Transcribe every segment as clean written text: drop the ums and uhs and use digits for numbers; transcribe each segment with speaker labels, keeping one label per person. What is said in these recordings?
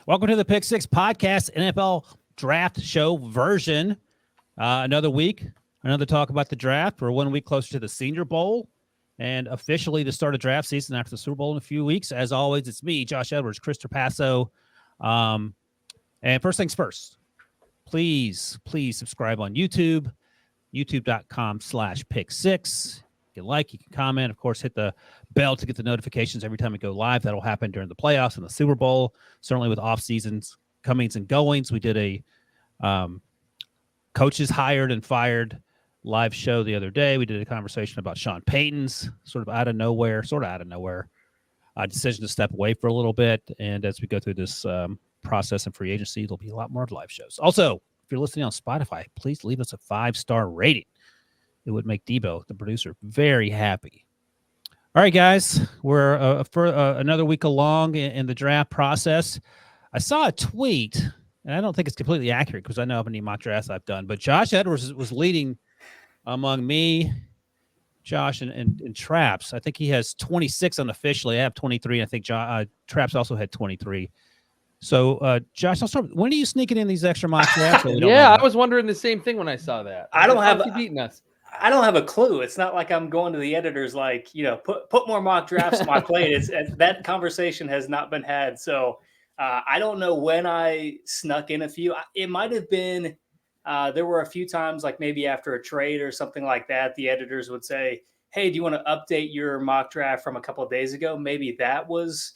Speaker 1: Welcome to the Pick Six Podcast, NFL Draft Show version. Another week, another talk about the draft. We're 1 week closer to the Senior Bowl and officially the start of draft season after the Super Bowl in a few weeks. As always, it's me, Josh Edwards, Chris Trapasso. And first things first, please subscribe on YouTube, youtube.com/pick6. You can like, you can comment, of course, hit the bell to get the notifications every time we go live. That'll happen during the playoffs and the Super Bowl, certainly with off seasons comings and goings. We did a coaches hired and fired live show the other day. We did a conversation about Sean Payton's sort of out of nowhere decision to step away for a little bit. And as we go through this process and free agency, there'll be a lot more live shows. Also, if you're listening on Spotify, please leave us a 5-star rating. It would make Debo, the producer, very happy. All right, guys, we're another week along in the draft process. I saw a tweet, and I don't think it's completely accurate because I know how many mock drafts I've done, but Josh Edwards was leading among me, Josh, and Traps. I think he has 26 unofficially. I have 23. I think Traps also had 23. So, Josh, I'll start. When are you sneaking in these extra mock drafts?
Speaker 2: Yeah, I was wondering the same thing when I saw that.
Speaker 3: I don't have
Speaker 2: beating us.
Speaker 3: I don't have a clue. It's not like I'm going to the editors like, put more mock drafts on my plate. That conversation has not been had. So I don't know when I snuck in a few. It might have been there were a few times like maybe after a trade or something like that. The editors would say, hey, do you want to update your mock draft from a couple of days ago? Maybe that was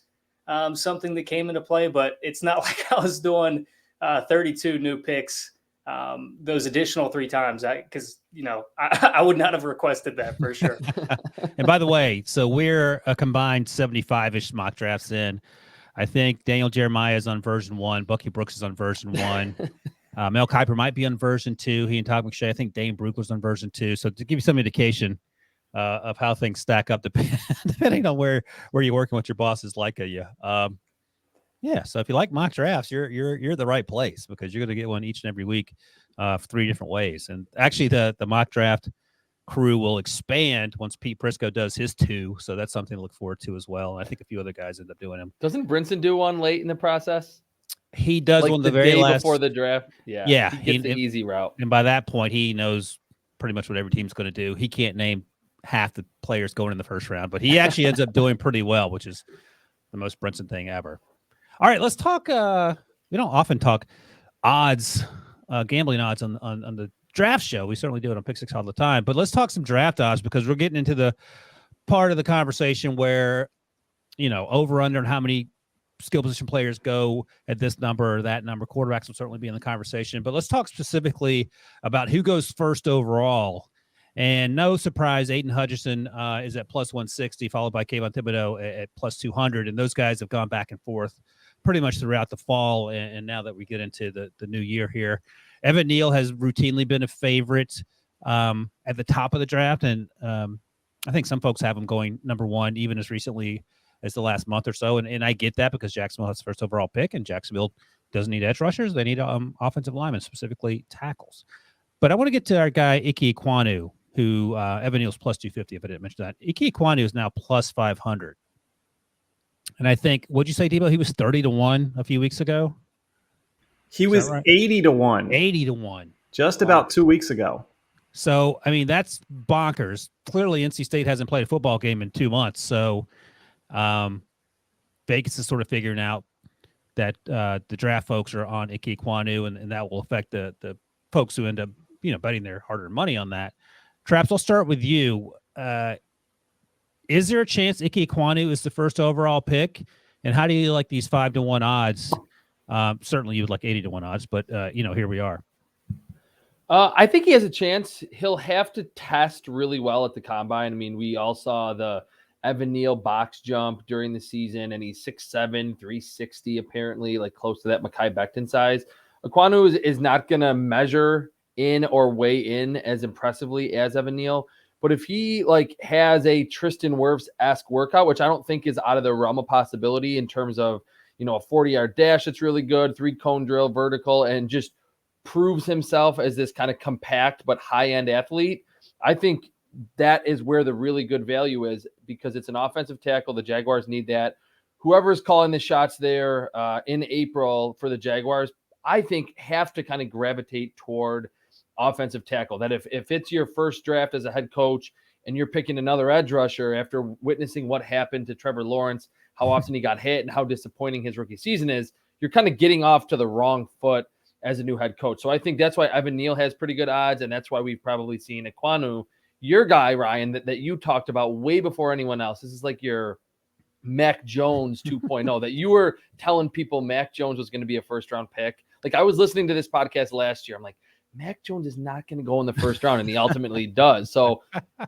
Speaker 3: something that came into play, but it's not like I was doing 32 new picks those additional 3 times because I would not have requested that for sure.
Speaker 1: And by the way, so we're a combined 75-ish mock drafts in. I think Daniel Jeremiah is on version 1. Bucky Brooks is on version 1. Mel Kiper might be on version 2. He and Todd McShay. I think Dane Brugler's was on version 2. So to give you some indication of how things stack up depending on where you're working, what your boss is like of you. Yeah, so if you like mock drafts, you're the right place because you're going to get one each and every week, 3 different ways. And actually, the mock draft crew will expand once Pete Prisco does his 2, so that's something to look forward to as well. And I think a few other guys end up doing them.
Speaker 2: Doesn't Brinson do one late in the process?
Speaker 1: He does
Speaker 2: like
Speaker 1: one
Speaker 2: the
Speaker 1: very
Speaker 2: day
Speaker 1: last
Speaker 2: before the draft. Yeah, he gets the easy route.
Speaker 1: And by that point, he knows pretty much what every team's going to do. He can't name half the players going in the first round, but he actually ends up doing pretty well, which is the most Brinson thing ever. All right, let's talk. We don't often talk odds, gambling odds on the draft show. We certainly do it on Pick Six all the time. But let's talk some draft odds because we're getting into the part of the conversation where, over under and how many skill position players go at this number or that number. Quarterbacks will certainly be in the conversation. But let's talk specifically about who goes first overall. And no surprise, Aiden Hutchinson is at plus 160, followed by Kayvon Thibodeau at plus 200. And those guys have gone back and forth pretty much throughout the fall. And now that we get into the new year here, Evan Neal has routinely been a favorite at the top of the draft. And I think some folks have him going number 1, even as recently as the last month or so. And I get that because Jacksonville has the first overall pick, and Jacksonville doesn't need edge rushers. They need offensive linemen, specifically tackles. But I want to get to our guy, Ike Ekwonu, who Evan Neal's plus 250, if I didn't mention that. Ike Ekwonu is now plus 500. And I think, what'd you say, Debo? He was 30-1 a few weeks ago?
Speaker 4: He was right? 80-1.
Speaker 1: 80-1.
Speaker 4: Just about 2 weeks ago.
Speaker 1: So, I mean, that's bonkers. Clearly, NC State hasn't played a football game in 2 months. So, Vegas is sort of figuring out that the draft folks are on Ike Ekwonu, and that will affect the folks who end up, betting their hard-earned money on that. Traps, I'll start with you. Is there a chance Ike Ekwonu is the first overall pick? And how do you like these 5-1 odds? Certainly you would like 80-1 odds, but here we are.
Speaker 2: I think he has a chance. He'll have to test really well at the combine. I mean, we all saw the Evan Neal box jump during the season, and he's 6'7", 360, apparently, like close to that Mekhi Becton size. Ekwonu is not going to measure in or weigh in as impressively as Evan Neal. But if he has a Tristan Wirfs-esque workout, which I don't think is out of the realm of possibility in terms of, a 40-yard dash that's really good, 3-cone drill, vertical, and just proves himself as this kind of compact but high-end athlete, I think that is where the really good value is because it's an offensive tackle. The Jaguars need that, whoever's calling the shots there in April for the Jaguars, I think have to kind of gravitate toward offensive tackle. That if it's your first draft as a head coach and you're picking another edge rusher after witnessing what happened to Trevor Lawrence, how often he got hit and how disappointing his rookie season is, you're kind of getting off to the wrong foot as a new head coach. So I think that's why Evan Neal has pretty good odds, and that's why we've probably seen Ekwonu, your guy, Ryan, that you talked about way before anyone else. This is like your Mac Jones 2.0, that you were telling people Mac Jones was going to be a first-round pick. Like, I was listening to this podcast last year. I'm like, Mac Jones is not going to go in the first round, and he ultimately does. So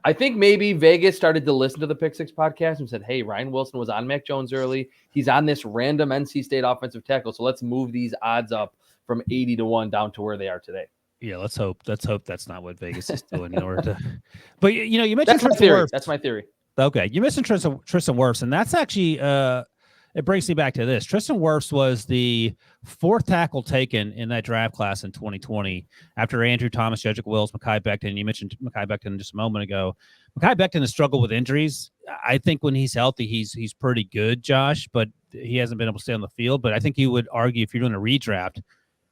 Speaker 2: I think maybe Vegas started to listen to the Pick Six podcast and said, hey, Ryan Wilson was on Mac Jones early. He's on this random NC State offensive tackle, so let's move these odds up from 80-1 down to where they are today.
Speaker 1: Yeah, let's hope that's not what Vegas is doing in order to. But you mentioned
Speaker 2: that's my theory. That's my theory.
Speaker 1: Okay, you mentioned Tristan Wirfs, and that's actually it brings me back to this. Tristan Wirfs was the fourth tackle taken in that draft class in 2020 after Andrew Thomas, Jedrick Wills, Mekhi Becton. You mentioned Mekhi Becton just a moment ago. Mekhi Becton has struggled with injuries. I think when he's healthy, he's pretty good, Josh, but he hasn't been able to stay on the field. But I think you would argue if you're doing a redraft,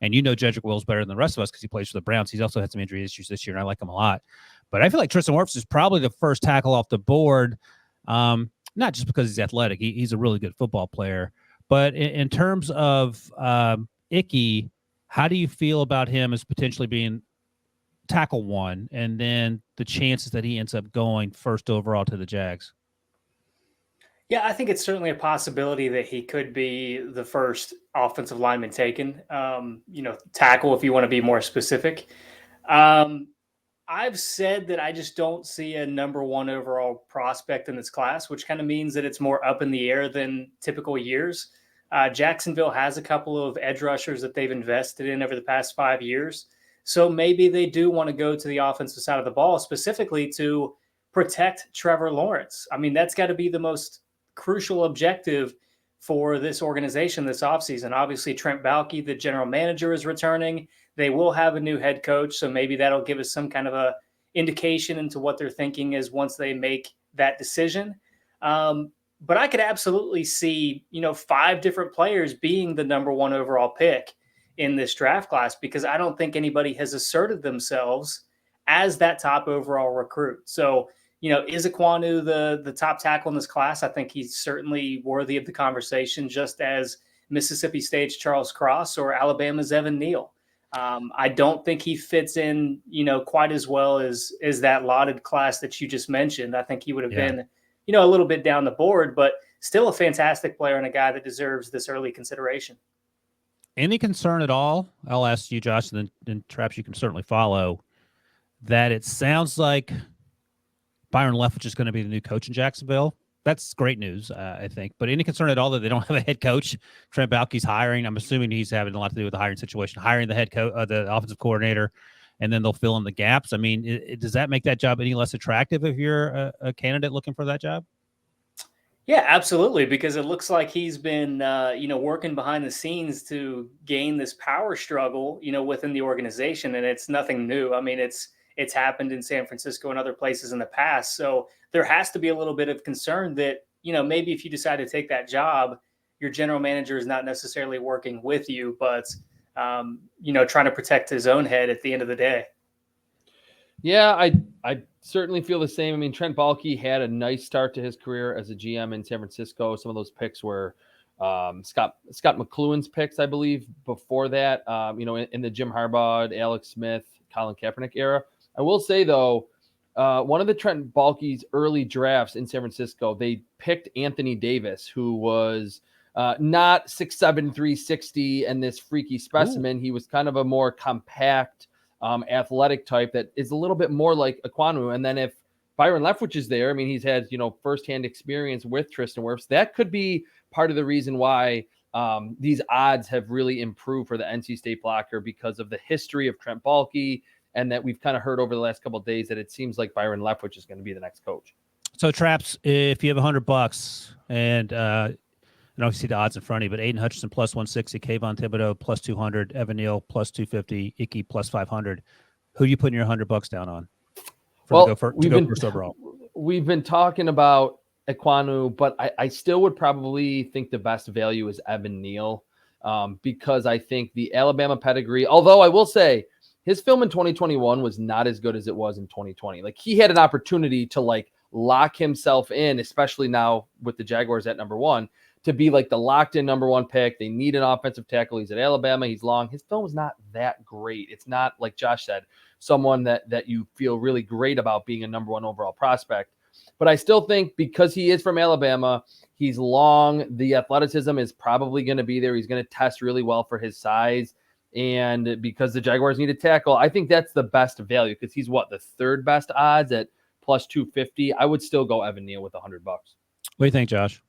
Speaker 1: and you know Jedrick Wills better than the rest of us because he plays for the Browns. He's also had some injury issues this year, and I like him a lot. But I feel like Tristan Wirfs is probably the first tackle off the board, not just because he's athletic. He's a really good football player. But in terms of Icky, how do you feel about him as potentially being tackle one, and then the chances that he ends up going first overall to the Jags?
Speaker 3: Yeah, I think it's certainly a possibility that he could be the first offensive lineman taken, tackle if you want to be more specific. I've said that I just don't see a number one overall prospect in this class, which kind of means that it's more up in the air than typical years. Jacksonville has a couple of edge rushers that they've invested in over the past 5 years. So maybe they do want to go to the offensive side of the ball, specifically to protect Trevor Lawrence. I mean, that's got to be the most crucial objective for this organization this offseason. Obviously, Trent Baalke, the general manager, is returning. They will have a new head coach, so maybe that'll give us some kind of a indication into what they're thinking is once they make that decision. But I could absolutely see, 5 different players being the number one overall pick in this draft class, because I don't think anybody has asserted themselves as that top overall recruit. So, is Ekwonu the top tackle in this class? I think he's certainly worthy of the conversation, just as Mississippi State's Charles Cross or Alabama's Evan Neal. I don't think he fits in, quite as well as that lauded class that you just mentioned. I think he would have been, a little bit down the board, but still a fantastic player and a guy that deserves this early consideration.
Speaker 1: Any concern at all? I'll ask you, Josh, and then perhaps you can certainly follow that. It sounds like Byron Leftwich is going to be the new coach in Jacksonville. That's great news, I think. But any concern at all that they don't have a head coach? Trent Baalke's hiring. I'm assuming he's having a lot to do with the hiring situation, hiring the head coach, the offensive coordinator, and then they'll fill in the gaps. I mean, does that make that job any less attractive if you're a candidate looking for that job?
Speaker 3: Yeah, absolutely, because it looks like he's been, working behind the scenes to gain this power struggle, within the organization, and it's nothing new. I mean, it's happened in San Francisco and other places in the past. So there has to be a little bit of concern that, maybe if you decide to take that job, your general manager is not necessarily working with you, but, trying to protect his own head at the end of the day.
Speaker 2: Yeah, I certainly feel the same. I mean, Trent Baalke had a nice start to his career as a GM in San Francisco. Some of those picks were Scott McLuhan's picks, I believe, before that, in the Jim Harbaugh, Alex Smith, Colin Kaepernick era. I will say, though, one of the Trent Baalke's early drafts in San Francisco, they picked Anthony Davis, who was not 6'7", 360 and this freaky specimen. Ooh. He was kind of a more compact, athletic type that is a little bit more like Ekwonu. And then if Byron Leftwich is there, I mean, he's had, firsthand experience with Tristan Wirfs. That could be part of the reason why these odds have really improved for the NC State blocker, because of the history of Trent Baalke, and that we've kind of heard over the last couple of days that it seems like Byron Leftwich is going to be the next coach.
Speaker 1: So, Traps, if you have $100 and I don't see the odds in front of you, but Aiden Hutchinson plus 160, Kayvon Thibodeau plus 200, Evan Neal plus 250, Icky plus 500. Who are you putting your $100 down on?
Speaker 2: First overall. We've been talking about Ekwonu, but I still would probably think the best value is Evan Neal, because I think the Alabama pedigree, although I will say his film in 2021 was not as good as it was in 2020. Like, he had an opportunity to like lock himself in, especially now with the Jaguars at number 1, to be like the locked in number 1 pick. They need an offensive tackle. He's at Alabama. He's long. His film is not that great. It's not, like Josh said, someone that you feel really great about being a number 1 overall prospect. But I still think because he is from Alabama, he's long. The athleticism is probably going to be there. He's going to test really well for his size. And because the Jaguars need a tackle, I think that's the best value, because he's the third best odds at plus 250. I would still go Evan Neal with $100.
Speaker 1: What do you think, Josh?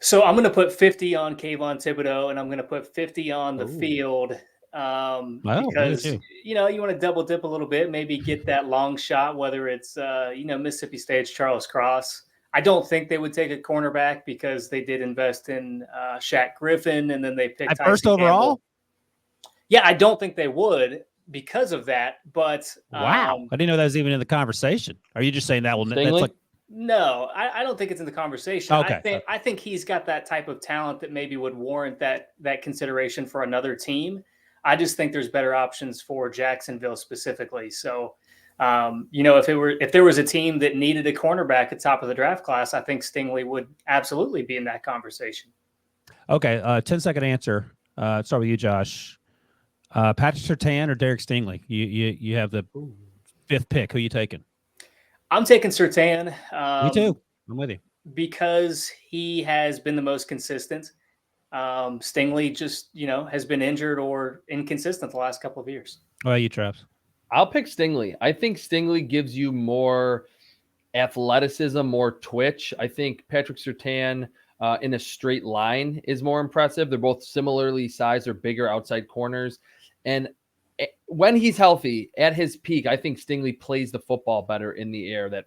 Speaker 3: So I'm going to put 50 on Kayvon Thibodeau, and I'm going to put 50 on the field. Because, you want to double dip a little bit, maybe get that long shot, whether it's, Mississippi State's Charles Cross. I don't think they would take a cornerback because they did invest in Shaq Griffin, and then they picked
Speaker 1: at first overall.
Speaker 3: Campbell. Yeah, I don't think they would because of that. But
Speaker 1: wow, I didn't know that was even in the conversation. Are you just saying that? Well, that's like.
Speaker 3: No, I don't think it's in the conversation.
Speaker 1: Okay.
Speaker 3: I think he's got that type of talent that maybe would warrant that consideration for another team. I just think there's better options for Jacksonville specifically. So, if there was a team that needed a cornerback at top of the draft class, I think Stingley would absolutely be in that conversation.
Speaker 1: Okay, 10-second answer. Start with you, Josh. Patrick Surtain or Derek Stingley? You have the 5th pick. Who are you taking?
Speaker 3: I'm taking Surtain.
Speaker 1: Me too. I'm with you.
Speaker 3: Because he has been the most consistent. Stingley just, has been injured or inconsistent the last couple of years.
Speaker 1: What about you, Traps?
Speaker 2: I'll pick Stingley. I think Stingley gives you more athleticism, more twitch. I think Patrick Surtain in a straight line is more impressive. They're both similarly sized or bigger outside corners. And when he's healthy at his peak, I think Stingley plays the football better in the air. That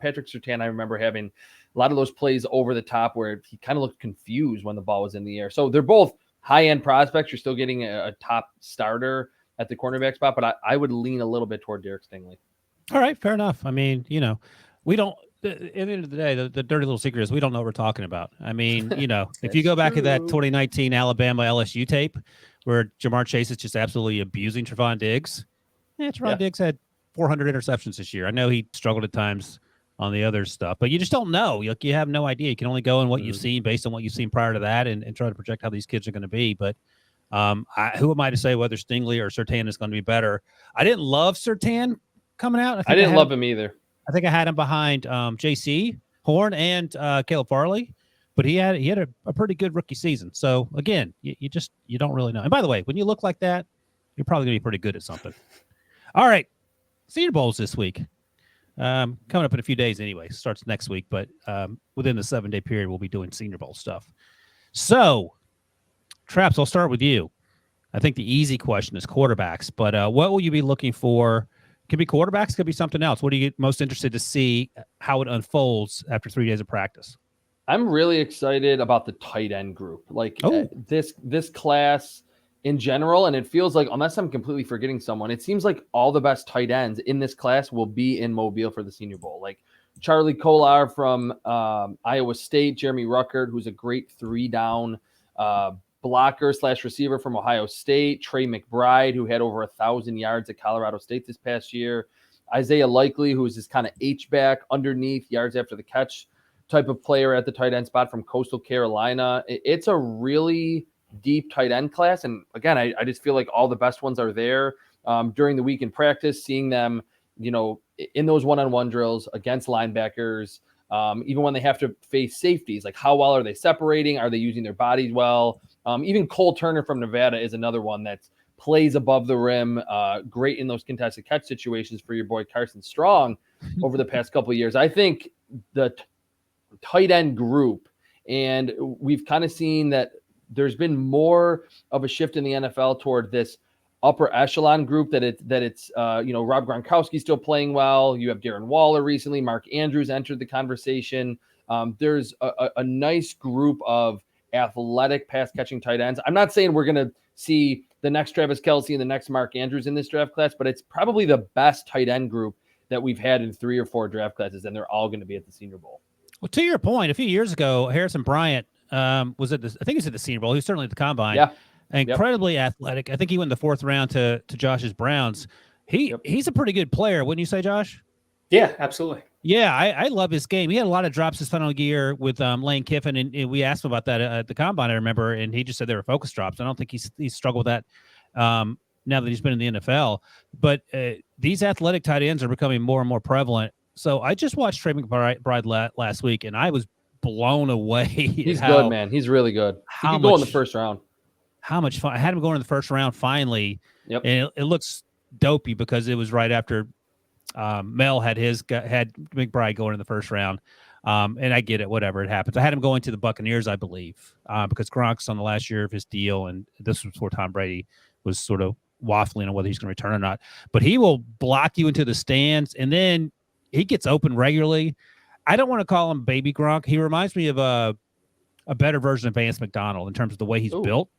Speaker 2: Patrick Surtain, I remember having a lot of those plays over the top where he kind of looked confused when the ball was in the air. So they're both high-end prospects. You're still getting a top starter at the cornerback spot, but I would lean a little bit toward Derek Stingley.
Speaker 1: All right, fair enough. I mean, we don't – at the end of the day, the dirty little secret is we don't know what we're talking about. I mean, if you go back to that 2019 Alabama LSU tape where Jamar Chase is just absolutely abusing Trevon Diggs, Diggs had 400 interceptions this year. I know he struggled at times on the other stuff, but you just don't know. You have no idea. You can only go on what you've seen based on what you've seen prior to that and try to project how these kids are going to be. But who am I to say whether Stingley or Surtain is going to be better? I didn't love Surtain coming out.
Speaker 2: I didn't love him either.
Speaker 1: I think I had him behind J.C. Horn and Caleb Farley, but he had a pretty good rookie season. So again, you don't really know. And by the way, when you look like that, you're probably going to be pretty good at something. All right, Senior Bowl's this week. Coming up in a few days anyway. Starts next week, but within the 7-day period, we'll be doing Senior Bowl stuff. So, Traps, I'll start with you. I think the easy question is quarterbacks, but what will you be looking for? Could be quarterbacks, could be something else. What are you most interested to see how it unfolds after 3 days of practice?
Speaker 2: I'm really excited about the tight end group. This class in general, and it feels like, unless I'm completely forgetting someone, it seems like all the best tight ends in this class will be in Mobile for the Senior Bowl. Like Charlie Kolar from Iowa State, Jeremy Ruckert, who's a great 3-down blocker / receiver from Ohio State, Trey McBride, who had over 1,000 yards at Colorado State this past year, Isaiah Likely, who is this kind of H-back underneath yards after the catch type of player at the tight end spot from Coastal Carolina. It's a really deep tight end class. And again, I just feel like all the best ones are there during the week in practice, seeing them, in those one-on-one drills against linebackers, even when they have to face safeties, like how well are they separating? Are they using their bodies well? Even Cole Turner from Nevada is another one that plays above the rim, great in those contested catch situations for your boy Carson Strong over the past couple of years. I think the tight end group, and we've kind of seen that there's been more of a shift in the NFL toward this upper echelon group that it's Rob Gronkowski still playing well. You have Darren Waller recently. Mark Andrews entered the conversation. There's a nice group of athletic pass catching tight ends. I'm not saying we're going to see the next Travis Kelce and the next Mark Andrews in this draft class, but it's probably the best tight end group that we've had in 3 or 4 draft classes, and they're all going to be at the Senior Bowl.
Speaker 1: Well, to your point, a few years ago, Harrison Bryant was at I think he was at the Senior Bowl. He was certainly at the Combine.
Speaker 2: Yeah.
Speaker 1: Incredibly athletic. I think he went in the 4th round to Josh's Browns. He's a pretty good player, wouldn't you say, Josh?
Speaker 3: Yeah, absolutely.
Speaker 1: Yeah, I love his game. He had a lot of drops his final year with Lane Kiffin, and we asked him about that at the Combine, I remember, and he just said they were focus drops. I don't think he's struggled with that now that he's been in the NFL. But these athletic tight ends are becoming more and more prevalent. So I just watched Trey McBride last week, and I was blown away.
Speaker 2: He's good, man. He's really good. He could go in the first round.
Speaker 1: How much fun! I had him going in the first round finally,
Speaker 2: Yep.
Speaker 1: And it looks dopey because it was right after Mel had McBride going in the first round. And I get it, whatever, it happens. I had him going to the Buccaneers, I believe, because Gronk's on the last year of his deal, and this was before Tom Brady was sort of waffling on whether he's going to return or not. But he will block you into the stands, and then he gets open regularly. I don't want to call him baby Gronk. He reminds me of a better version of Vance McDonald in terms of the way he's built.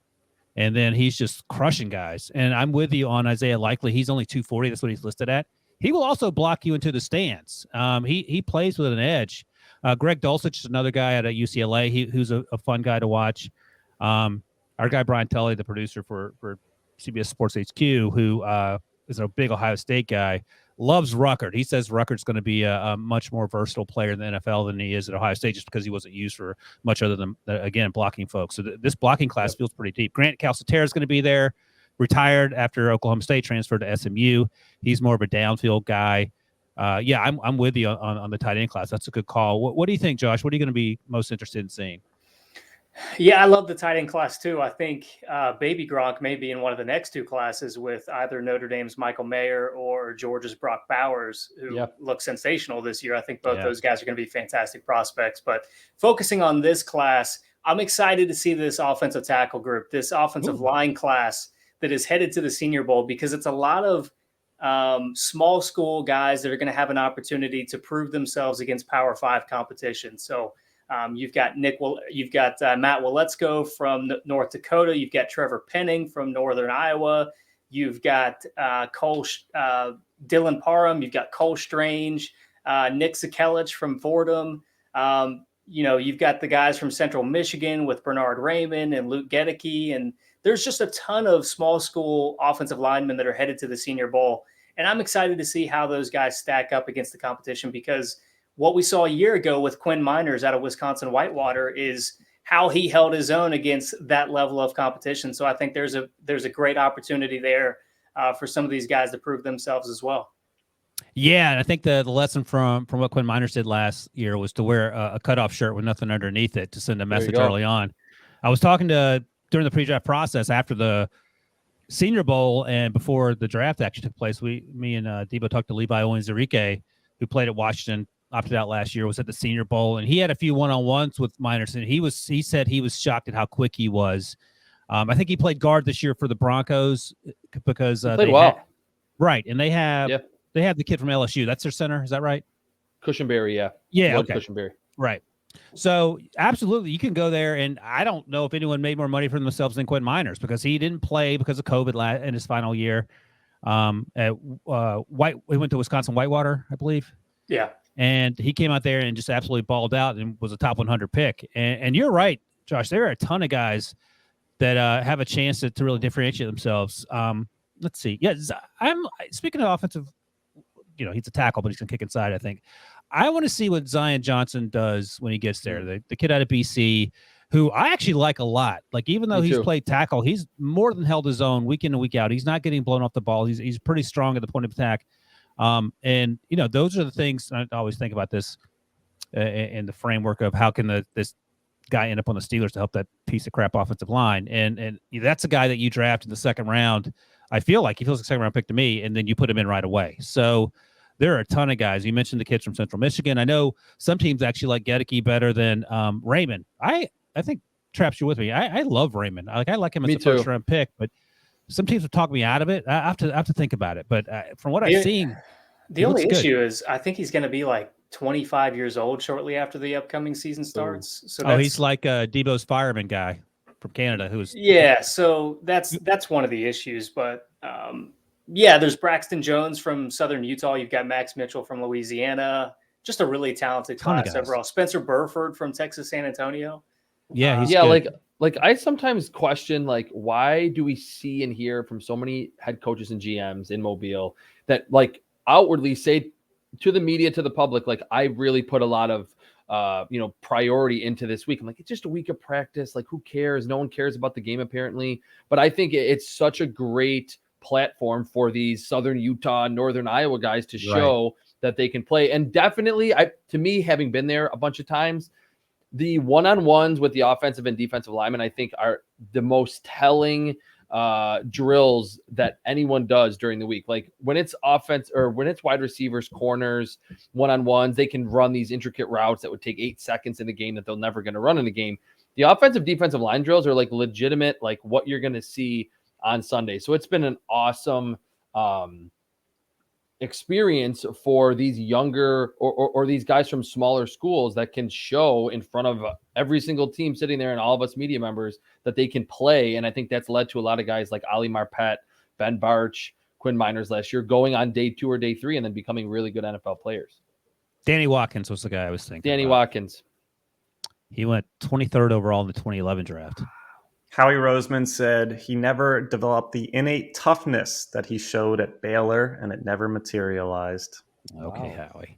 Speaker 1: And then he's just crushing guys. And I'm with you on Isaiah Likely. He's only 240. That's what he's listed at. He will also block you into the stands. He plays with an edge. Greg Dulcich is another guy at UCLA who's a fun guy to watch. Our guy Brian Tully, the producer for CBS Sports HQ, who is a big Ohio State guy, loves Ruckert. He says Ruckert's going to be a much more versatile player in the NFL than he is at Ohio State, just because he wasn't used for much other than, again, blocking folks. So this blocking class feels pretty deep. Grant Calcaterra is going to be there, retired after Oklahoma State, transferred to SMU. He's more of a downfield guy. I'm with you on the tight end class. That's a good call. What do you think, Josh? What are you going to be most interested in seeing?
Speaker 3: Yeah, I love the tight end class too. I think Baby Gronk may be in one of the next 2 classes with either Notre Dame's Michael Mayer or Georgia's Brock Bowers, who look sensational this year. I think both those guys are going to be fantastic prospects. But focusing on this class, I'm excited to see this offensive tackle group, this offensive line class that is headed to the Senior Bowl, because it's a lot of small school guys that are going to have an opportunity to prove themselves against Power 5 competition. So you've got Matt Waletzko from North Dakota. You've got Trevor Penning from Northern Iowa. You've got Dylan Parham. You've got Cole Strange, Nick Zakelich from Fordham. You've got the guys from Central Michigan with Bernard Raymond and Luke Gedeke. And there's just a ton of small school offensive linemen that are headed to the Senior Bowl. And I'm excited to see how those guys stack up against the competition, because what we saw a year ago with Quinn Miners out of Wisconsin Whitewater is how he held his own against that level of competition. So I think there's a great opportunity there for some of these guys to prove themselves as well.
Speaker 1: Yeah, and I think the lesson from what Quinn Miners did last year was to wear a cutoff shirt with nothing underneath it to send a message early on. I was talking during the pre-draft process after the Senior Bowl and before the draft actually took place. Me and Debo talked to Levi Owens-Zerike, who played at Washington, opted out last year, was at the Senior Bowl, and he had a few one-on-ones with Miners, and he said he was shocked at how quick he was. I think he played guard this year for the Broncos because
Speaker 2: he played well.
Speaker 1: Right, and they have the kid from LSU. That's their center, is that right?
Speaker 2: Cushenberry, yeah.
Speaker 1: Yeah,
Speaker 2: Blood
Speaker 1: okay.
Speaker 2: Cushenberry.
Speaker 1: Right. So absolutely, you can go there, and I don't know if anyone made more money for themselves than Quinn Miners, because he didn't play because of COVID in his final year. He went to Wisconsin Whitewater, I believe.
Speaker 3: Yeah.
Speaker 1: And he came out there and just absolutely balled out and was a top 100 pick. And you're right, Josh. There are a ton of guys that have a chance to really differentiate themselves. Let's see. Yeah, I'm speaking of offensive. He's a tackle, but he's gonna kick inside, I think. I want to see what Zion Johnson does when he gets there. The kid out of BC, who I actually like a lot. Like, even though he's played tackle, he's more than held his own week in and week out. He's not getting blown off the ball. He's pretty strong at the point of attack. And those are the things I always think about this in the framework of how can this guy end up on the Steelers to help that piece of crap offensive line. And that's a guy that you draft in the second round. I feel like he feels like a second round pick to me, and then you put him in right away. So there are a ton of guys. You mentioned the kids from Central Michigan. I know some teams actually like Gedeke better than Raymond. I think, Traps, you're with me. I love Raymond. I like him as a first round pick, but some teams have talked me out of it. I have to think about it. But from what I've seen,
Speaker 3: the only issue is I think he's going to be like 25 years old shortly after the upcoming season starts. So
Speaker 1: he's like Debo's fireman guy from Canada who's
Speaker 3: so that's one of the issues. But there's Braxton Jones from Southern Utah. You've got Max Mitchell from Louisiana. just a really talented
Speaker 1: Ton of
Speaker 3: class
Speaker 1: guys.
Speaker 3: overall. Spencer Burford from Texas San Antonio.
Speaker 1: Yeah, he's
Speaker 2: yeah,
Speaker 1: good.
Speaker 2: like I sometimes question like why do we see and hear from so many head coaches and GMs in Mobile that like outwardly say to the media, to the public, like I really put a lot of priority into this week. I'm like, it's just a week of practice. Like, who cares? No one cares about the game apparently. But I think it's such a great platform for these Southern Utah, Northern Iowa guys to show that they can play. And definitely, to me, having been there a bunch of times, the one-on-ones with the offensive and defensive linemen, I think, are the most telling drills that anyone does during the week. Like when it's offense or when it's wide receivers, corners, one-on-ones, they can run these intricate routes that would take 8 seconds in the game that they're never going to run in a game. The offensive defensive line drills are like legitimate, like what you're going to see on Sunday. So it's been an awesome experience for these younger or these guys from smaller schools that can show in front of every single team sitting there and all of us media members that they can play. And I think that's led to a lot of guys like Ali Marpet, Ben Barch, Quinn Miners last year going on day 2 or day 3 and then becoming really good NFL players.
Speaker 1: Danny Watkins was the guy I was thinking.
Speaker 2: Danny Watkins.
Speaker 1: He went 23rd overall in the 2011 draft.
Speaker 4: Howie Roseman said he never developed the innate toughness that he showed at Baylor, and it never materialized.
Speaker 1: Okay,
Speaker 2: Wow.
Speaker 1: Howie.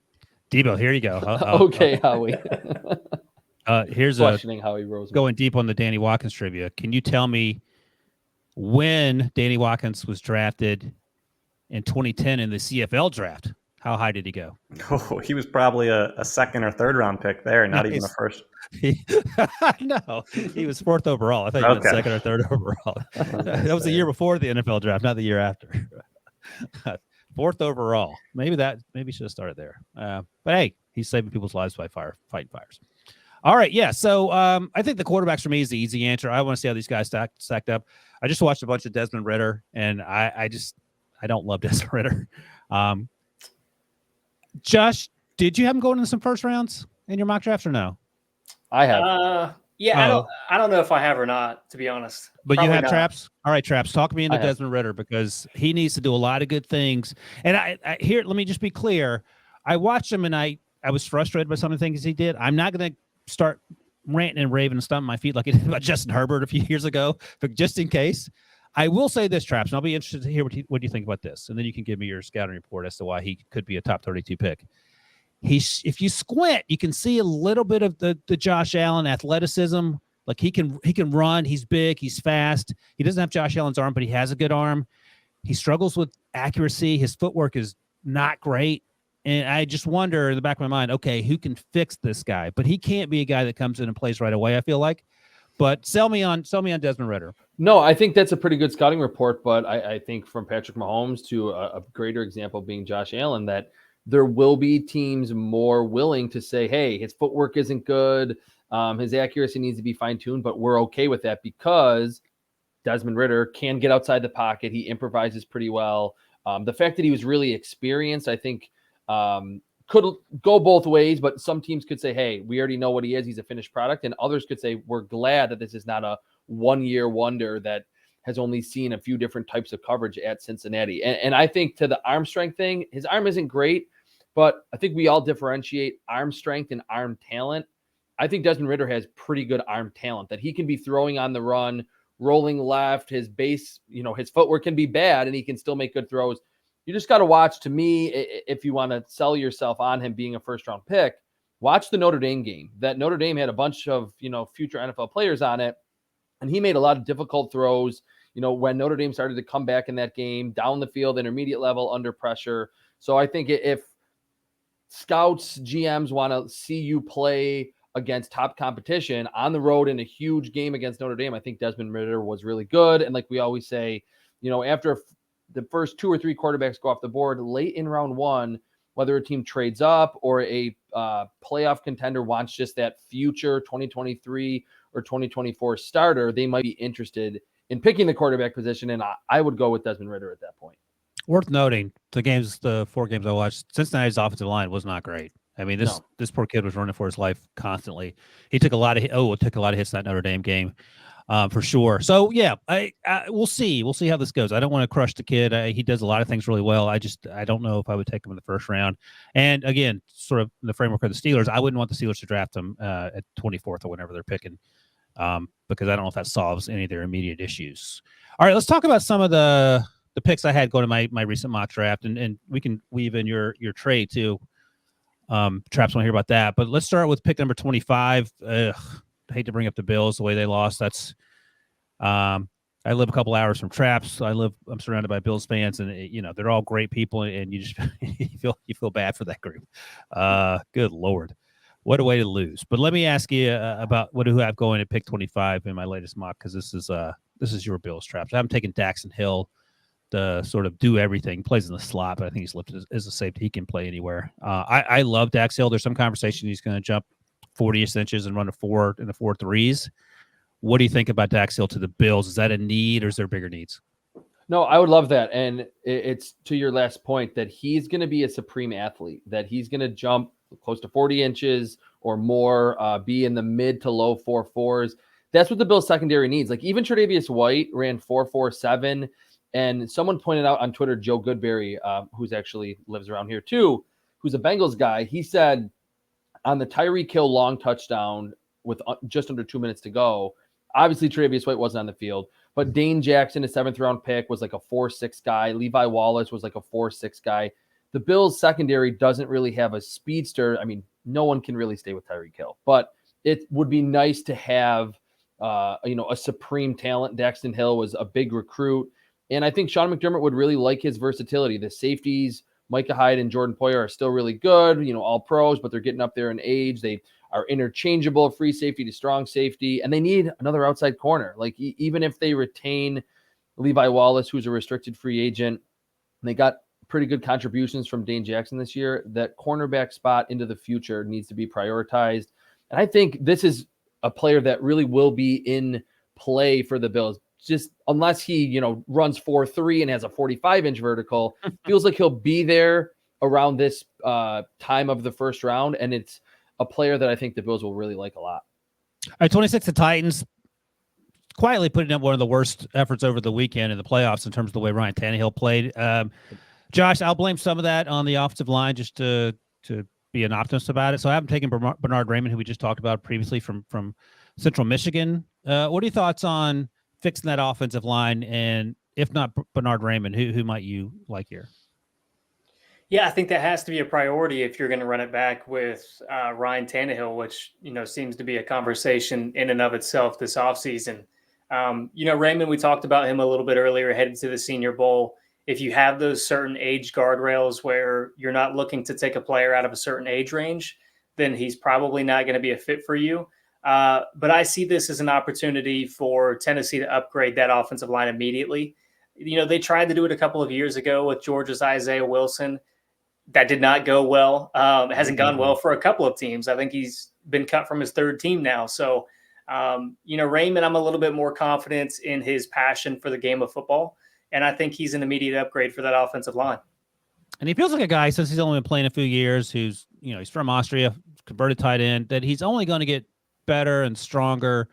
Speaker 1: Debo, here you go.
Speaker 2: Okay, Howie.
Speaker 1: Here's
Speaker 2: questioning Howie Roseman.
Speaker 1: Going deep on the Danny Watkins trivia. Can you tell me when Danny Watkins was drafted in 2010 in the CFL draft? How high did he go?
Speaker 4: Oh, he was probably a second or third round pick there, not even a first.
Speaker 1: No, he was 4th overall. I thought you meant second or third overall. That was the year before the NFL draft, not the year after. 4th overall. Maybe should have started there. But hey, he's saving people's lives by fighting fires. All right, yeah. So I think the quarterbacks for me is the easy answer. I want to see how these guys stacked up. I just watched a bunch of Desmond Ridder, and I don't love Desmond Ridder. Josh, did you have him going in some first rounds in your mock drafts or no?
Speaker 2: I have.
Speaker 3: Yeah, I don't know if I have or not, to be honest.
Speaker 1: But
Speaker 3: Probably
Speaker 1: you have
Speaker 3: not.
Speaker 1: Traps? All right, Traps, talk me into Desmond Ridder because he needs to do a lot of good things. And I here, let me just be clear. I watched him and I was frustrated by some of the things he did. I'm not going to start ranting and raving and stomping my feet like I did about Justin Herbert a few years ago, but just in case. I will say this, Traps, and I'll be interested to hear what you think about this, and then you can give me your scouting report as to why he could be a top 32 pick. If you squint, you can see a little bit of the Josh Allen athleticism. Like he can run, he's big, he's fast. He doesn't have Josh Allen's arm, but he has a good arm. He struggles with accuracy. His footwork is not great. And I just wonder in the back of my mind, okay, who can fix this guy? But he can't be a guy that comes in and plays right away, I feel like. But sell me on Desmond Ridder.
Speaker 2: No, I think that's a pretty good scouting report, but I think from Patrick Mahomes to a greater example being Josh Allen, that there will be teams more willing to say, hey, his footwork isn't good. His accuracy needs to be fine-tuned, but we're okay with that because Desmond Ridder can get outside the pocket. He improvises pretty well. The fact that he was really experienced, I think, could go both ways, but some teams could say, hey, we already know what he is. He's a finished product. And others could say, we're glad that this is not a one-year wonder that has only seen a few different types of coverage at Cincinnati. And I think to the arm strength thing, his arm isn't great, but I think we all differentiate arm strength and arm talent. I think Desmond Ridder has pretty good arm talent that he can be throwing on the run, rolling left, his base, his footwork can be bad and he can still make good throws. You just got to watch, to me, if you want to sell yourself on him being a first-round pick, watch the Notre Dame game. That Notre Dame had a bunch of, future NFL players on it, and he made a lot of difficult throws, when Notre Dame started to come back in that game, down the field, intermediate level, under pressure. So I think if scouts, GMs want to see you play against top competition on the road in a huge game against Notre Dame, I think Desmond Ridder was really good. And like we always say, after the first 2 or 3 quarterbacks go off the board late in round 1, whether a team trades up or a playoff contender wants just that future 2023 or 2024 starter, they might be interested in picking the quarterback position. And I would go with Desmond Ridder at that point.
Speaker 1: Worth noting, the 4 games I watched, Cincinnati's offensive line was not great. I mean, this poor kid was running for his life constantly. He took a lot of hits in that Notre Dame game. for sure. So yeah, we'll see. We'll see how this goes. I don't want to crush the kid. He does a lot of things really well. I don't know if I would take him in the first round. And again, sort of in the framework of the Steelers, I wouldn't want the Steelers to draft him at 24th or whenever they're picking, because I don't know if that solves any of their immediate issues. All right, let's talk about some of the picks I had going to my recent mock draft, and we can weave in your trade too. Traps want to hear about that, but let's start with pick number 25. I hate to bring up the Bills the way they lost. That's I live a couple hours from Traps. I'm surrounded by Bills fans, and they're all great people, and you just you feel bad for that group. Good Lord, what a way to lose. But let me ask you about who I have going at pick 25 in my latest mock, because this is your Bills, Traps. I'm taking Daxton Hill to sort of do everything. Plays in the slot, but I think he's listed as a safety. He can play anywhere. I love Dax Hill. There's some conversation he's going to jump 40 inches and run a 4 in the 4.3s. What do you think about Dax Hill to the Bills? Is that a need, or is there bigger needs?
Speaker 2: No, I would love that. And it's to your last point that he's going to be a supreme athlete, that he's going to jump close to 40 inches or more, be in the mid to low 4.4s. That's what the Bills secondary needs. Like even Tre'Davious White ran 4.47. And someone pointed out on Twitter, Joe Goodberry, who's actually lives around here too, who's a Bengals guy. He said on the Tyreek Hill long touchdown with just under 2 minutes to go, obviously Tre'Davious White wasn't on the field, but Dane Jackson, a 7th round pick, was like a 4.6 guy. Levi Wallace was like a 4.6 guy. The Bills secondary doesn't really have a speedster. I mean, no one can really stay with Tyreek Hill, but it would be nice to have, a supreme talent. Daxton Hill was a big recruit. And I think Sean McDermott would really like his versatility. The safeties, Micah Hyde and Jordan Poyer, are still really good, all pros, but they're getting up there in age. They are interchangeable, free safety to strong safety, and they need another outside corner. Like even if they retain Levi Wallace, who's a restricted free agent, and they got pretty good contributions from Dane Jackson this year, that cornerback spot into the future needs to be prioritized. And I think this is a player that really will be in play for the Bills. Just unless he, runs 4.3 and has a 45-inch vertical, feels like he'll be there around this time of the first round. And it's a player that I think the Bills will really like a lot.
Speaker 1: All right, 26, the Titans quietly putting up one of the worst efforts over the weekend in the playoffs in terms of the way Ryan Tannehill played. Josh, I'll blame some of that on the offensive line just to be an optimist about it. So I haven't taken Bernard Raymond, who we just talked about previously from Central Michigan. What are your thoughts on fixing that offensive line? And if not Bernard Raymond, who might you like here?
Speaker 3: Yeah, I think that has to be a priority if you're going to run it back with Ryan Tannehill, which, seems to be a conversation in and of itself this offseason. Raymond, we talked about him a little bit earlier, headed to the Senior Bowl. If you have those certain age guardrails where you're not looking to take a player out of a certain age range, then he's probably not going to be a fit for you. But I see this as an opportunity for Tennessee to upgrade that offensive line immediately. They tried to do it a couple of years ago with Georgia's Isaiah Wilson. That did not go well. It hasn't gone well for a couple of teams. I think he's been cut from his third team now. So, Raymond, I'm a little bit more confident in his passion for the game of football. And I think he's an immediate upgrade for that offensive line.
Speaker 1: And he feels like a guy, since he's only been playing a few years, who's, he's from Austria, converted tight end, that he's only going to get better and stronger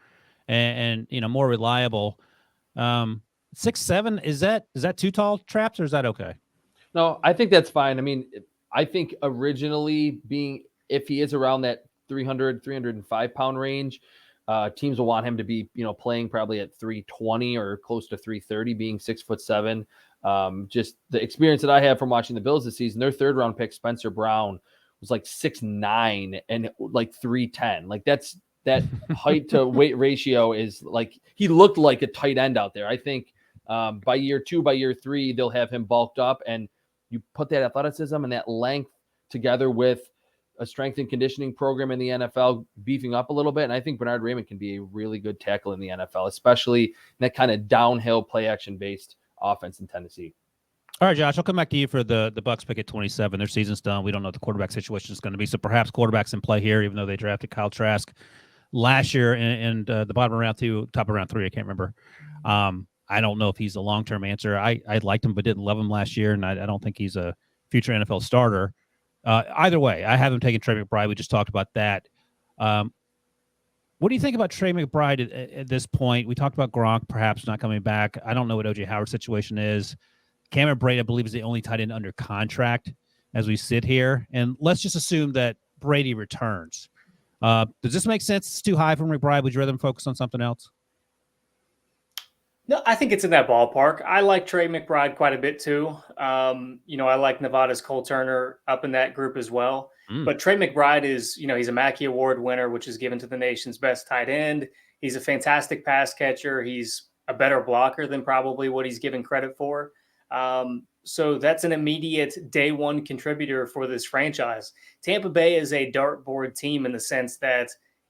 Speaker 1: and more reliable. 6'7", is that too tall, Traps, or is that okay?
Speaker 2: No, I think that's fine. I mean, I think originally if he is around that 300, 305 pound range, teams will want him to be, playing probably at 320 or close to 330, being 6'7". Just the experience that I have from watching the Bills this season, their 3rd round pick, Spencer Brown, was like 6'9" and like 310. Like that height to weight ratio is like, he looked like a tight end out there. I think by year 2, by year 3, they'll have him bulked up, and you put that athleticism and that length together with a strength and conditioning program in the NFL beefing up a little bit. And I think Bernard Raymond can be a really good tackle in the NFL, especially in that kind of downhill play action based offense in Tennessee.
Speaker 1: All right, Josh, I'll come back to you for the Bucs pick at 27. Their season's done. We don't know what the quarterback situation is going to be. So perhaps quarterback's in play here, even though they drafted Kyle Trask last year in the bottom of round 2, top of round 3. I can't remember. I don't know if he's a long-term answer. I liked him, but didn't love him last year. And I don't think he's a future NFL starter. Either way, I haven't taken Trey McBride. We just talked about that. What do you think about Trey McBride at this point? We talked about Gronk perhaps not coming back. I don't know what O.J. Howard's situation is. Cameron Brate, I believe, is the only tight end under contract as we sit here. And let's just assume that Brady returns. Does this make sense? It's too high for McBride. Would you rather him focus on something else?
Speaker 3: No, I think it's in that ballpark. I like Trey McBride quite a bit too. I like Nevada's Cole Turner up in that group as well. But Trey McBride is, he's a Mackey Award winner, which is given to the nation's best tight end. He's a fantastic pass catcher. He's a better blocker than probably what he's given credit for. So that's an immediate day one contributor for this franchise. Tampa Bay is a dartboard team in the sense that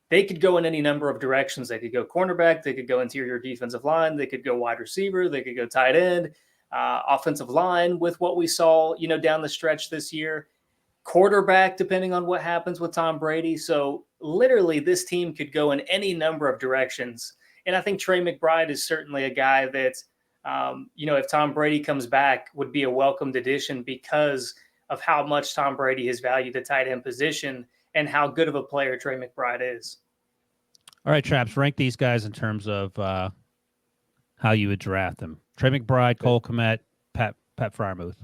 Speaker 3: they could go in any number of directions. They could go cornerback. They could go interior defensive line. They could go wide receiver. They could go tight end, offensive line with what we saw, down the stretch this year. Quarterback, depending on what happens with Tom Brady. So literally this team could go in any number of directions. And I think Trey McBride is certainly a guy that, if Tom Brady comes back, would be a welcomed addition because of how much Tom Brady has valued the tight end position and how good of a player Trey McBride is.
Speaker 1: All right, Traps, rank these guys in terms of how you would draft them. Trey McBride, Cole Kmet, Pat Freiermuth.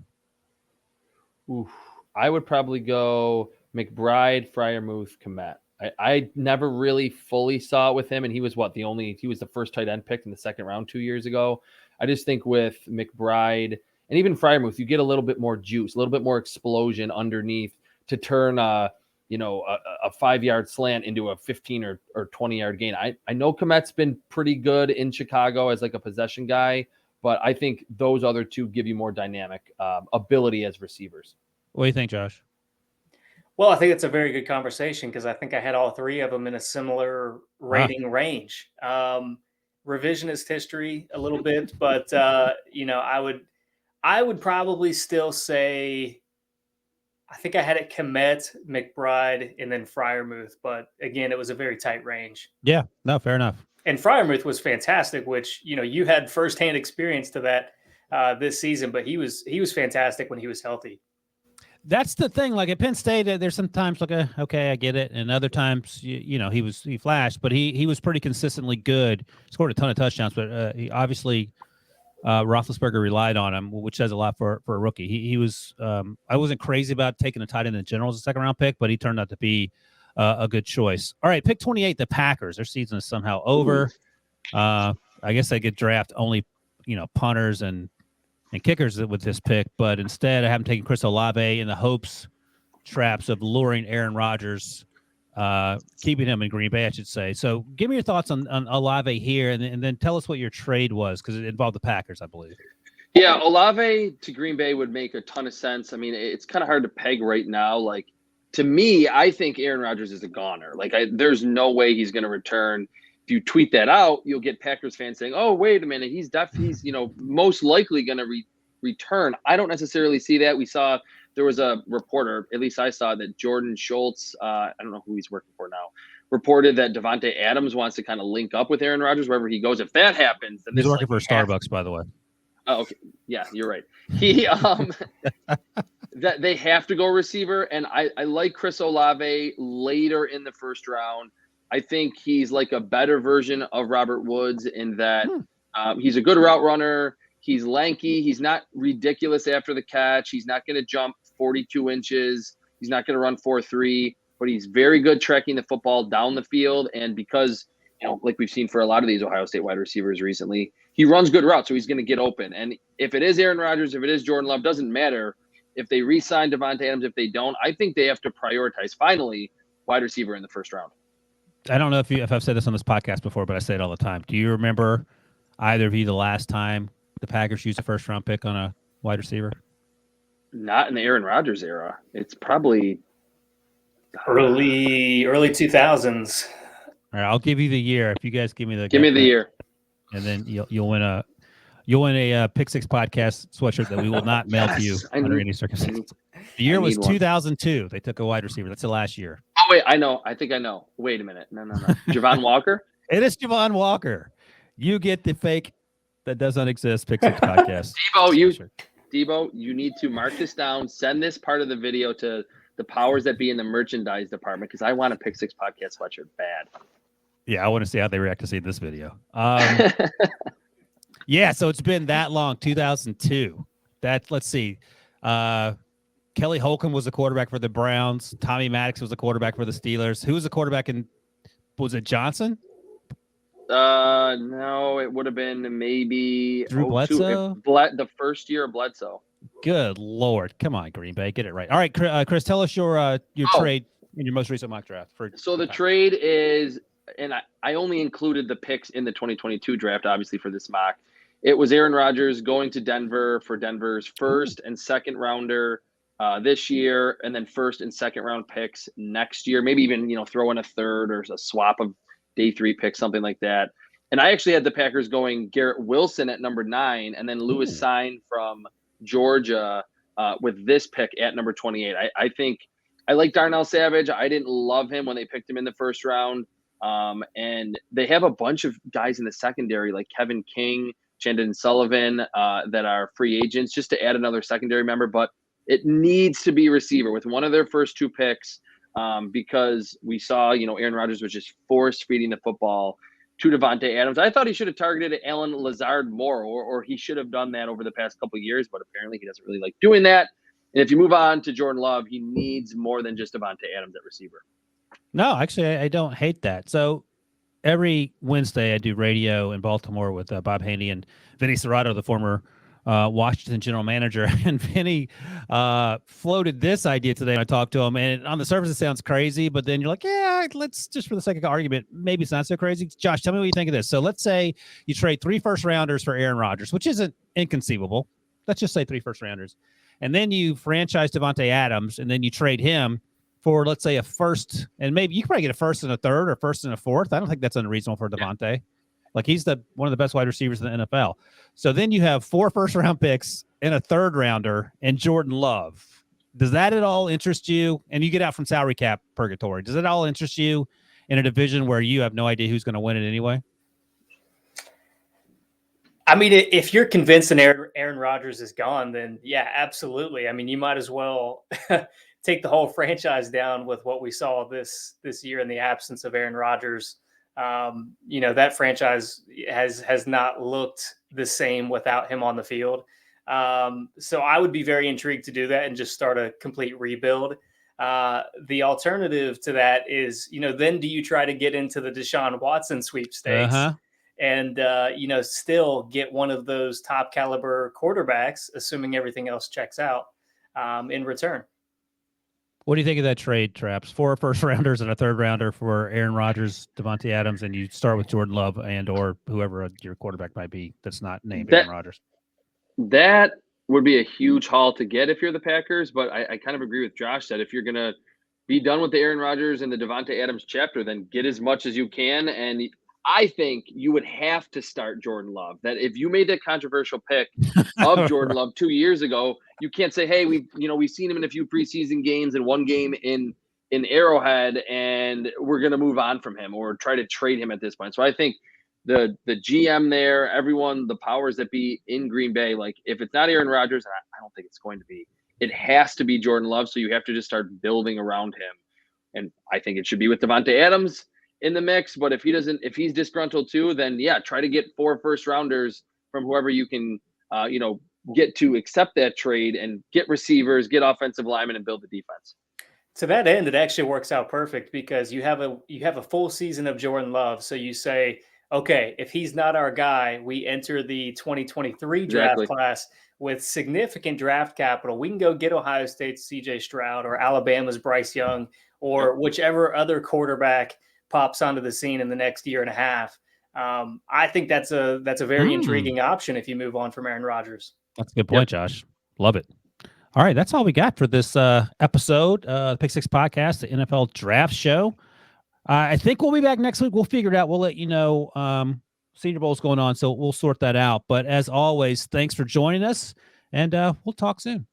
Speaker 2: Oof. I would probably go McBride, Freiermuth, Kmet. I never really fully saw it with him, and he was the first tight end picked in the second round 2 years ago. I just think with McBride and even Freiermuth, you get a little bit more juice, a little bit more explosion underneath to turn a 5-yard slant into a 15 or 20-yard gain. I know Kmet's been pretty good in Chicago as like a possession guy, but I think those other two give you more dynamic ability as receivers.
Speaker 1: What do you think, Josh?
Speaker 3: Well, I think it's a very good conversation because I think I had all three of them in a similar rating range. Revisionist history a little bit, but I would probably still say I think I had it Kmet, McBride, and then Freiermuth. But again, it was a very tight range.
Speaker 1: Yeah, no, fair enough.
Speaker 3: And Freiermuth was fantastic, which you had firsthand experience to that this season. But he was fantastic when he was healthy.
Speaker 1: That's the thing. Like at Penn State, there's sometimes like okay, I get it, and other times, he flashed, but he was pretty consistently good. Scored a ton of touchdowns, but he obviously Roethlisberger relied on him, which says a lot for a rookie. He was. I wasn't crazy about taking a tight end in general as a second round pick, but he turned out to be a good choice. All right, pick 28, the Packers. Their season is somehow over. I guess they could draft only punters and kickers with this pick, but instead I haven't taken Chris Olave in the hopes, Traps, of luring Aaron Rodgers, keeping him in Green Bay, I should say. So give me your thoughts on Olave here, and then tell us what your trade was, because it involved the Packers, I believe.
Speaker 2: Yeah, Olave to Green Bay would make a ton of sense. I mean, it's kind of hard to peg right now. Like, to me, I think Aaron Rodgers is a goner. Like, there's no way he's going to return. If you tweet that out, you'll get Packers fans saying, "Oh, wait a minute, he's most likely going to return." I don't necessarily see that. We saw there was a reporter, at least I saw, that Jordan Schultz, I don't know who he's working for now, reported that Devontae Adams wants to kind of link up with Aaron Rodgers wherever he goes. If that happens, then
Speaker 1: he's working for Starbucks, by the way.
Speaker 2: Oh, okay. Yeah, you're right. He that they have to go receiver, and I like Chris Olave later in the first round. I think he's like a better version of Robert Woods in that he's a good route runner. He's lanky. He's not ridiculous after the catch. He's not going to jump 42 inches. He's not going to run 4.3, but he's very good tracking the football down the field. And because, like we've seen for a lot of these Ohio State wide receivers recently, he runs good routes, so he's going to get open. And if it is Aaron Rodgers, if it is Jordan Love, doesn't matter. If they re-sign Devontae Adams, if they don't, I think they have to prioritize, finally, wide receiver in the first round.
Speaker 1: I don't know if I've said this on this podcast before, but I say it all the time. Do you remember either of you the last time the Packers used a first-round pick on a wide receiver?
Speaker 2: Not in the Aaron Rodgers era. It's probably
Speaker 3: early 2000s.
Speaker 1: All right, I'll give you the year. If you guys give me the
Speaker 2: year,
Speaker 1: and then you'll win a Pick Six podcast sweatshirt that we will not mail to you under any circumstances. The year was 2002. They took a wide receiver. That's the last year.
Speaker 2: Oh wait, I know. I think I know. Wait a minute. No. Javon Walker.
Speaker 1: It is Javon Walker. You get the fake that does not exist Pick Six podcast.
Speaker 2: Debo, you need to mark this down. Send this part of the video to the powers that be in the merchandise department, because I want a Pick Six podcast sweatshirt bad.
Speaker 1: Yeah, I want to see how they react to see this video. Yeah, so it's been that long, 2002. Let's see. Kelly Holcomb was the quarterback for the Browns. Tommy Maddox was the quarterback for the Steelers. Who was the quarterback was it Johnson?
Speaker 2: No, it would have been maybe
Speaker 1: Drew Bledsoe?
Speaker 2: the first year of Bledsoe.
Speaker 1: Good Lord. Come on, Green Bay. Get it right. All right, Chris, tell us your trade in your most recent mock draft.
Speaker 2: So the trade is, and I only included the picks in the 2022 draft, obviously, for this mock. It was Aaron Rodgers going to Denver for Denver's first and second rounder this year, and then first and second round picks next year. Maybe even, throw in a third or a swap of day 3 picks, something like that. And I actually had the Packers going Garrett Wilson at number 9, and then Lewis Sine from Georgia with this pick at number 28. I think I like Darnell Savage. I didn't love him when they picked him in the first round. And they have a bunch of guys in the secondary like Kevin King, Chandon Sullivan that are free agents, just to add another secondary member. But it needs to be receiver with one of their first 2 picks because we saw, Aaron Rodgers was just force feeding the football to Davante Adams. I thought he should have targeted Alan Lazard more, or he should have done that over the past couple of years, but apparently he doesn't really like doing that. And if you move on to Jordan Love, he needs more than just Davante Adams at receiver.
Speaker 1: No, actually, I don't hate that. So every Wednesday I do radio in Baltimore with Bob Haney and Vinny Serrato, the former Washington general manager. And Vinny floated this idea today. I talked to him, and on the surface it sounds crazy, but then you're like, yeah, let's just for the sake of argument, maybe it's not so crazy. Josh, tell me what you think of this. So let's say you trade 3 first-rounders for Aaron Rodgers, which isn't inconceivable. Let's just say 3 first-rounders. And then you franchise Davante Adams, and then you trade him for, let's say, a first, and maybe you could probably get a first and a third or first and a fourth. I don't think that's unreasonable for Davante. Like, he's one of the best wide receivers in the NFL. So then you have 4 first-round picks and a third-rounder and Jordan Love. Does that at all interest you? And you get out from salary cap purgatory. Does it all interest you in a division where you have no idea who's going to win it anyway?
Speaker 3: I mean, if you're convinced that Aaron Rodgers is gone, then yeah, absolutely. I mean, you might as well take the whole franchise down with what we saw this year in the absence of Aaron Rodgers. That franchise has not looked the same without him on the field. So I would be very intrigued to do that and just start a complete rebuild. The alternative to that is, then do you try to get into the Deshaun Watson sweepstakes? And, still get one of those top caliber quarterbacks, assuming everything else checks out in return.
Speaker 1: What do you think of that trade, Traps? 4 first-rounders and a third-rounder for Aaron Rodgers, Davante Adams, and you start with Jordan Love and or whoever your quarterback might be that's not named Aaron Rodgers.
Speaker 2: That would be a huge haul to get if you're the Packers, but I kind of agree with Josh that if you're going to be done with the Aaron Rodgers and the Davante Adams chapter, then get as much as you can. And I think you would have to start Jordan Love. That if you made that controversial pick of Jordan Love 2 years ago, you can't say, hey, we've seen him in a few preseason games and one game in Arrowhead, and we're going to move on from him or try to trade him at this point. So I think the GM there, everyone, the powers that be in Green Bay, like if it's not Aaron Rodgers, I don't think it's going to be, it has to be Jordan Love. So you have to just start building around him. And I think it should be with Davante Adams in the mix, but if he's disgruntled too, then yeah, try to get 4 first-rounders from whoever you can, get to accept that trade and get receivers, get offensive linemen, and build the defense.
Speaker 3: To that end, it actually works out perfect because you have a full season of Jordan Love. So you say, okay, if he's not our guy, we enter the 2023 draft class with significant draft capital. We can go get Ohio State's CJ Stroud or Alabama's Bryce Young or whichever other quarterback pops onto the scene in the next year and a half. I think that's a very intriguing option if you move on from Aaron Rodgers.
Speaker 1: That's a good point, Josh. Love it. All right, that's all we got for this episode, the Pick Six Podcast, the NFL Draft Show. I think we'll be back next week. We'll figure it out. We'll let you know. Senior Bowl's going on, so we'll sort that out. But as always, thanks for joining us, and we'll talk soon.